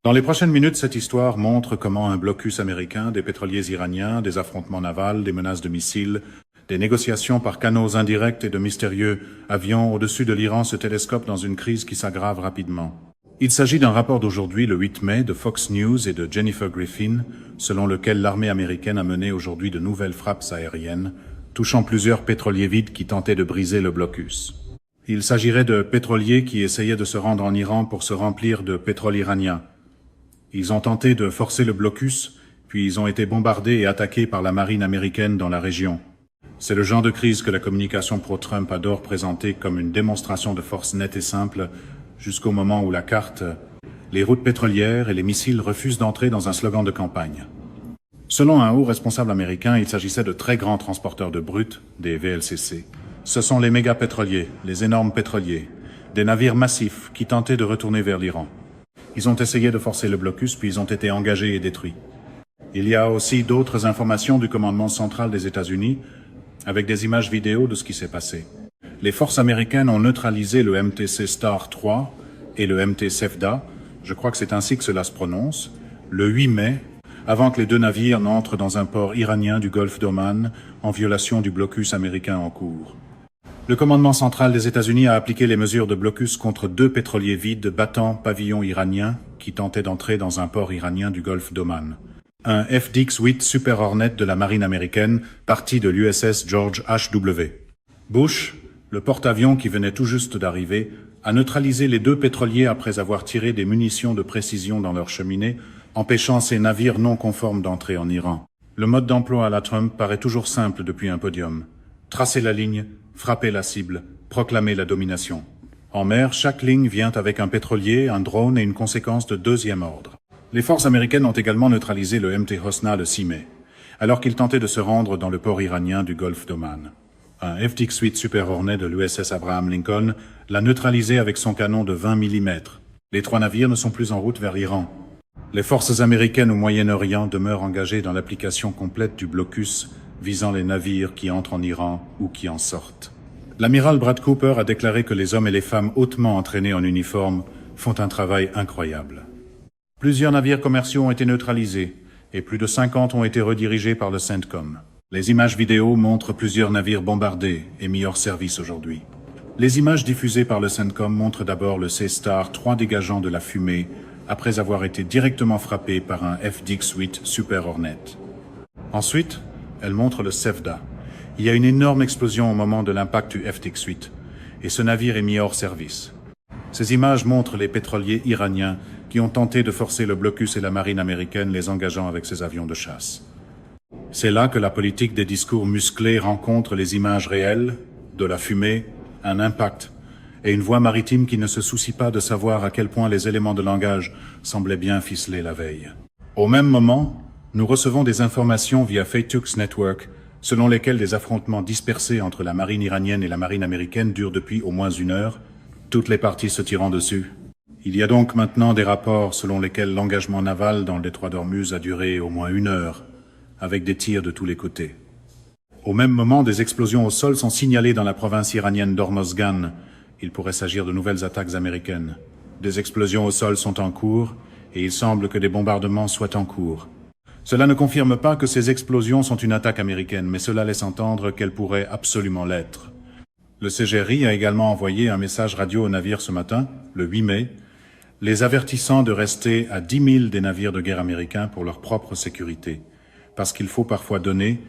Dans les prochaines minutes, cette histoire montre comment un blocus américain, des pétroliers iraniens, des affrontements navals, des menaces de missiles, des négociations par canaux indirects et de mystérieux avions au-dessus de l'Iran se télescopent dans une crise qui s'aggrave rapidement. Il s'agit d'un rapport d'aujourd'hui, le 8 mai, de Fox News et de Jennifer Griffin, selon lequel l'armée américaine a mené aujourd'hui de nouvelles frappes aériennes, touchant plusieurs pétroliers vides qui tentaient de briser le blocus. Il s'agirait de pétroliers qui essayaient de se rendre en Iran pour se remplir de pétrole iranien. Ils ont tenté de forcer le blocus, puis ils ont été bombardés et attaqués par la marine américaine dans la région. C'est le genre de crise que la communication pro-Trump adore présenter comme une démonstration de force nette et simple, jusqu'au moment où la carte, les routes pétrolières et les missiles refusent d'entrer dans un slogan de campagne. Selon un haut responsable américain, il s'agissait de très grands transporteurs de brut, des VLCC. Ce sont les méga pétroliers, les énormes pétroliers, des navires massifs qui tentaient de retourner vers l'Iran. Ils ont essayé de forcer le blocus, puis ils ont été engagés et détruits. Il y a aussi d'autres informations du commandement central des États-Unis, avec des images vidéo de ce qui s'est passé. Les forces américaines ont neutralisé le MTC Star 3 et le MT Sefda, je crois que c'est ainsi que cela se prononce, le 8 mai, avant que les deux navires n'entrent dans un port iranien du golfe d'Oman en violation du blocus américain en cours. Le commandement central des États-Unis a appliqué les mesures de blocus contre deux pétroliers vides battant pavillon iranien qui tentaient d'entrer dans un port iranien du golfe d'Oman. Un FDX-8 Super Hornet de la marine américaine parti de l'USS George H.W. Bush, le porte-avions qui venait tout juste d'arriver, a neutralisé les deux pétroliers après avoir tiré des munitions de précision dans leur cheminée, empêchant ces navires non conformes d'entrer en Iran. Le mode d'emploi à la Trump paraît toujours simple depuis un podium. Tracer la ligne, frapper la cible, proclamer la domination. En mer, chaque ligne vient avec un pétrolier, un drone et une conséquence de deuxième ordre. Les forces américaines ont également neutralisé le MT Hosna le 6 mai, alors qu'il tentait de se rendre dans le port iranien du golfe d'Oman. Un FDX-8 Super Hornet de l'USS Abraham Lincoln l'a neutralisé avec son canon de 20 mm. Les trois navires ne sont plus en route vers l'Iran. Les forces américaines au Moyen-Orient demeurent engagées dans l'application complète du blocus visant les navires qui entrent en Iran ou qui en sortent. L'amiral Brad Cooper a déclaré que les hommes et les femmes hautement entraînés en uniforme font un travail incroyable. Plusieurs navires commerciaux ont été neutralisés et plus de 50 ont été redirigés par le CENTCOM. Les images vidéo montrent plusieurs navires bombardés et mis hors service aujourd'hui. Les images diffusées par le CENTCOM montrent d'abord le C-Star 3 dégageant de la fumée après avoir été directement frappé par un FDX-8 Super Hornet. Ensuite, elle montre le Sefda. Il y a une énorme explosion au moment de l'impact du FDX-8 et ce navire est mis hors service. Ces images montrent les pétroliers iraniens qui ont tenté de forcer le blocus et la marine américaine les engageant avec ses avions de chasse. C'est là que la politique des discours musclés rencontre les images réelles, de la fumée, un impact, et une voix maritime qui ne se soucie pas de savoir à quel point les éléments de langage semblaient bien ficelés la veille. Au même moment, nous recevons des informations via Faytux Network, selon lesquelles des affrontements dispersés entre la marine iranienne et la marine américaine durent depuis au moins 1 heure, toutes les parties se tirant dessus. Il y a donc maintenant des rapports selon lesquels l'engagement naval dans le détroit d'Ormuz a duré au moins 1 heure, avec des tirs de tous les côtés. Au même moment, des explosions au sol sont signalées dans la province iranienne d'Hormozgan. Il pourrait s'agir de nouvelles attaques américaines. Des explosions au sol sont en cours, et il semble que des bombardements soient en cours. Cela ne confirme pas que ces explosions sont une attaque américaine, mais cela laisse entendre qu'elles pourraient absolument l'être. Le CGRI a également envoyé un message radio aux navires ce matin, le 8 mai, les avertissant de rester à 10 000 des navires de guerre américains pour leur propre sécurité, parce qu'il faut parfois donner,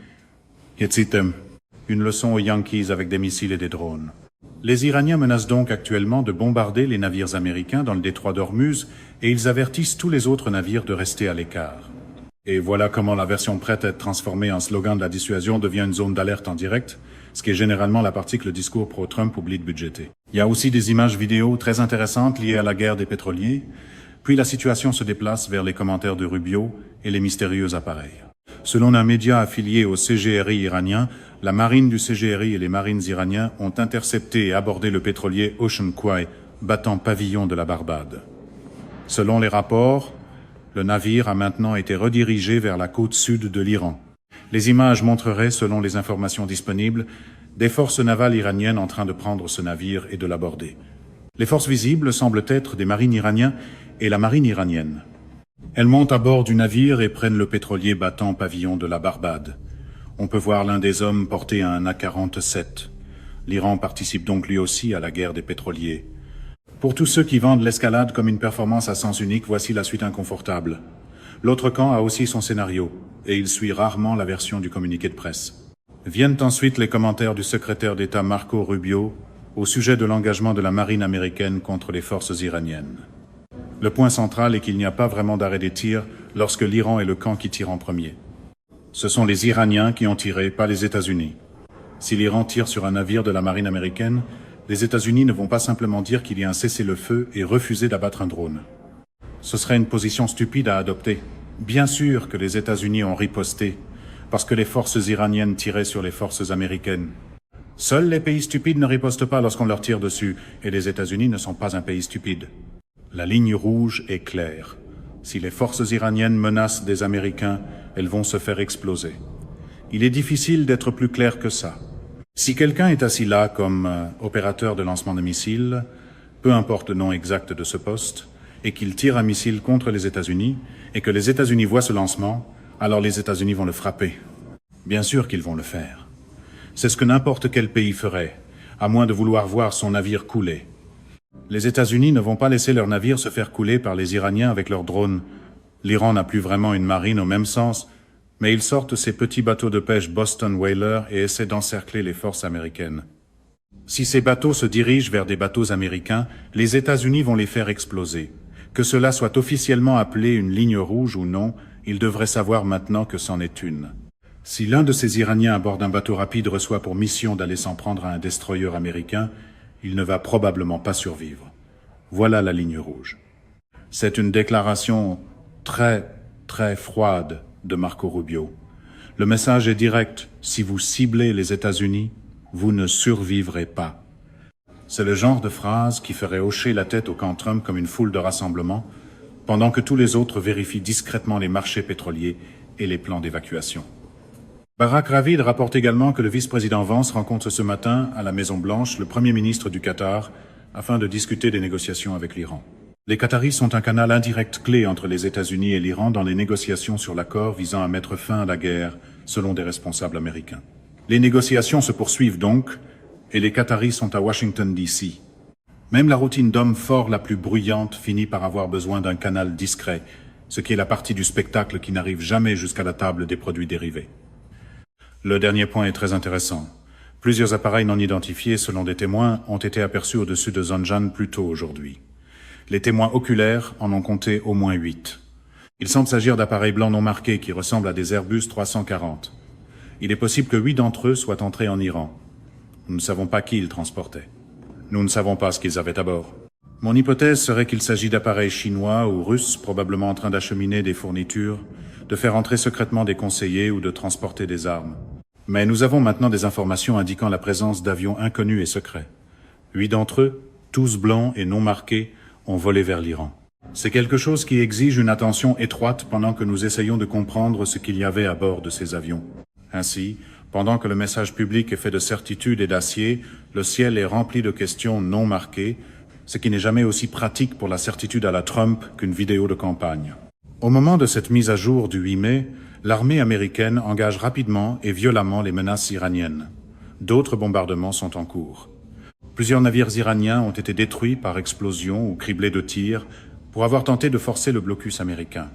une leçon aux Yankees avec des missiles et des drones. Les Iraniens menacent donc actuellement de bombarder les navires américains dans le détroit d'Ormuz et ils avertissent tous les autres navires de rester à l'écart. Et voilà comment la version prête à être transformée en slogan de la dissuasion devient une zone d'alerte en direct, ce qui est généralement la partie que le discours pro-Trump oublie de budgéter. Il y a aussi des images vidéo très intéressantes liées à la guerre des pétroliers, puis la situation se déplace vers les commentaires de Rubio et les mystérieux appareils. Selon un média affilié au CGRI iranien, la marine du CGRI et les marines iraniens ont intercepté et abordé le pétrolier Ocean Quay, battant pavillon de la Barbade. Selon les rapports, le navire a maintenant été redirigé vers la côte sud de l'Iran. Les images montreraient, selon les informations disponibles, des forces navales iraniennes en train de prendre ce navire et de l'aborder. Les forces visibles semblent être des marines iraniens et la marine iranienne. Elles montent à bord du navire et prennent le pétrolier battant pavillon de la Barbade. On peut voir l'un des hommes porter un AK-47. L'Iran participe donc lui aussi à la guerre des pétroliers. Pour tous ceux qui vendent l'escalade comme une performance à sens unique, voici la suite inconfortable. L'autre camp a aussi son scénario, et il suit rarement la version du communiqué de presse. Viennent ensuite les commentaires du secrétaire d'État Marco Rubio au sujet de l'engagement de la marine américaine contre les forces iraniennes. Le point central est qu'il n'y a pas vraiment d'arrêt des tirs lorsque l'Iran est le camp qui tire en premier. Ce sont les Iraniens qui ont tiré, pas les États-Unis. Si l'Iran tire sur un navire de la marine américaine, les États-Unis ne vont pas simplement dire qu'il y a un cessez-le-feu et refuser d'abattre un drone. Ce serait une position stupide à adopter. Bien sûr que les États-Unis ont riposté, parce que les forces iraniennes tiraient sur les forces américaines. Seuls les pays stupides ne ripostent pas lorsqu'on leur tire dessus, et les États-Unis ne sont pas un pays stupide. La ligne rouge est claire. Si les forces iraniennes menacent des Américains, elles vont se faire exploser. Il est difficile d'être plus clair que ça. Si quelqu'un est assis là comme opérateur de lancement de missiles, peu importe le nom exact de ce poste, et qu'il tire un missile contre les États-Unis, et que les États-Unis voient ce lancement, alors les États-Unis vont le frapper. Bien sûr qu'ils vont le faire. C'est ce que n'importe quel pays ferait, à moins de vouloir voir son navire couler. Les États-Unis ne vont pas laisser leur navire se faire couler par les Iraniens avec leurs drones. L'Iran n'a plus vraiment une marine au même sens, mais ils sortent ces petits bateaux de pêche Boston Whaler et essaient d'encercler les forces américaines. Si ces bateaux se dirigent vers des bateaux américains, les États-Unis vont les faire exploser. Que cela soit officiellement appelé une ligne rouge ou non, ils devraient savoir maintenant que c'en est une. Si l'un de ces Iraniens à bord d'un bateau rapide reçoit pour mission d'aller s'en prendre à un destroyer américain, il ne va probablement pas survivre. Voilà la ligne rouge. C'est une déclaration très froide de Marco Rubio. Le message est direct. Si vous ciblez les États-Unis, vous ne survivrez pas. C'est le genre de phrase qui ferait hocher la tête au camp Trump comme une foule de rassemblement, pendant que tous les autres vérifient discrètement les marchés pétroliers et les plans d'évacuation. Barack Ravid rapporte également que le vice-président Vance rencontre ce matin à la Maison-Blanche le Premier ministre du Qatar afin de discuter des négociations avec l'Iran. Les Qataris sont un canal indirect clé entre les États-Unis et l'Iran dans les négociations sur l'accord visant à mettre fin à la guerre, selon des responsables américains. Les négociations se poursuivent donc, et les Qataris sont à Washington, D.C. Même la routine d'hommes forts la plus bruyante finit par avoir besoin d'un canal discret, ce qui est la partie du spectacle qui n'arrive jamais jusqu'à la table des produits dérivés. Le dernier point est très intéressant. Plusieurs appareils non identifiés, selon des témoins, ont été aperçus au-dessus de Zanjan plus tôt aujourd'hui. Les témoins oculaires en ont compté au moins 8. Il semble s'agir d'appareils blancs non marqués qui ressemblent à des Airbus 340. Il est possible que 8 d'entre eux soient entrés en Iran. Nous ne savons pas qui ils transportaient. Nous ne savons pas ce qu'ils avaient à bord. Mon hypothèse serait qu'il s'agit d'appareils chinois ou russes, probablement en train d'acheminer des fournitures, de faire entrer secrètement des conseillers ou de transporter des armes. Mais nous avons maintenant des informations indiquant la présence d'avions inconnus et secrets. 8 d'entre eux, tous blancs et non marqués, ont volé vers l'Iran. C'est quelque chose qui exige une attention étroite pendant que nous essayons de comprendre ce qu'il y avait à bord de ces avions. Ainsi, pendant que le message public est fait de certitude et d'acier, le ciel est rempli de questions non marquées, ce qui n'est jamais aussi pratique pour la certitude à la Trump qu'une vidéo de campagne. Au moment de cette mise à jour du 8 mai, l'armée américaine engage rapidement et violemment les menaces iraniennes. D'autres bombardements sont en cours. Plusieurs navires iraniens ont été détruits par explosion ou criblés de tirs pour avoir tenté de forcer le blocus américain.